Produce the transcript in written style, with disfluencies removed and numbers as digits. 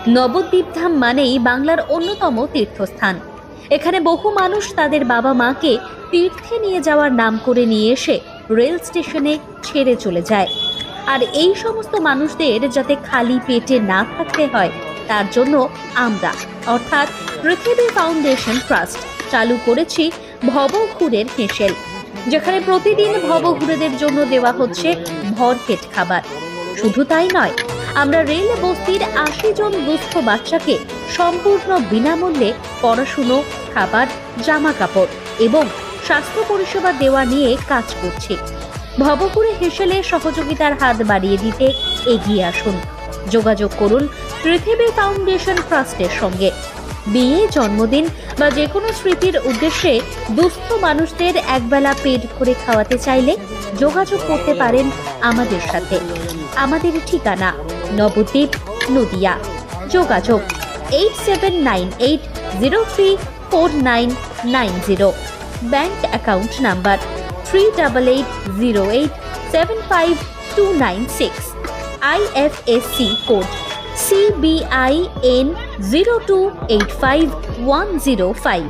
নবদ্বীপ ধাম মানেই বাংলার অন্যতম তীর্থস্থান। এখানে বহু মানুষ তাদের বাবা মাকে তীর্থে নিয়ে যাওয়ার নাম করে নিয়ে এসে রেল স্টেশনে ছেড়ে চলে যায়। আর এই সমস্ত মানুষদের যাতে খালি পেটে না থাকতে হয়, তার জন্য আমরা অর্থাৎ পৃথিবী ফাউন্ডেশন ট্রাস্ট চালু করেছি ভবঘুরের হেঁসেল, যেখানে প্রতিদিন ভবঘুরেদের জন্য দেওয়া হচ্ছে ভরপেট খাবার। শুধু তাই নয়, আমরা রেল বস্তির ৮০ জন দুস্থ বাচ্চাকে সম্পূর্ণ বিনামূল্যে পড়াশুনো, খাবার, জামা কাপড় এবং স্বাস্থ্য পরিষেবা দেওয়া নিয়ে কাজ করছি। ভবঘুরে হেঁসেলে সহযোগিতার হাত বাড়িয়ে দিতে এগিয়ে আসুন। যোগাযোগ করুন পৃথিবী ফাউন্ডেশন ট্রাস্টের সঙ্গে। বিয়ে, জন্মদিন বা যে কোনো স্মৃতির উদ্দেশ্যে দুস্থ মানুষদের একবেলা পেট ভরে খাওয়াতে চাইলে যোগাযোগ করতে পারেন আমাদের সাথে। আমাদের ঠিকানা নবদ্বীপ, নদিয়া। যোগাযোগ 8798034990। Bank account number 3880875296। IFSC code CBIN 0285105।